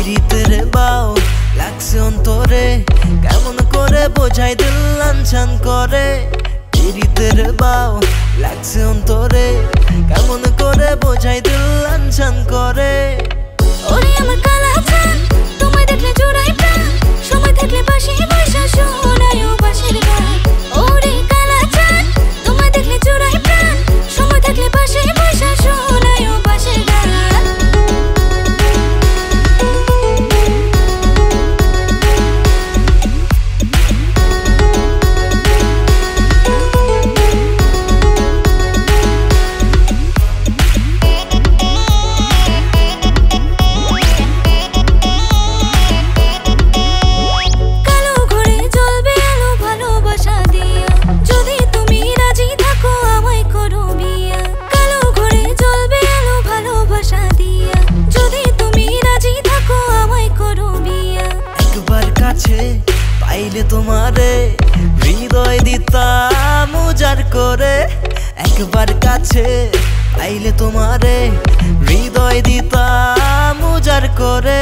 পিরিতের বাও লাগছে অন্তরে, কেমন করে বোঝাই দিল লাঞ্ছন করে। পিরিতের বাও লাগছে অন্তরে, কেমন করে বোঝাই দিল লাঞ্ছন করে। ওরে আমার কালা চাঁদ, তোমায় দেখলে জোড়াই প্রাণ, সময় থাকলে পাশে বসে শোনায় বাঁশির গান। ওরে কালা চাঁদ, তোমায় দেখলে জোড়াই প্রাণ, সময় থাকলে পাশে বসে শোনায় বাঁশির গান। পাইলে তোমারে হৃদয় দিতাম উজাড় করে, একবার কাছে পাইলে তোমারে হৃদয় দিতাম উজাড় করে।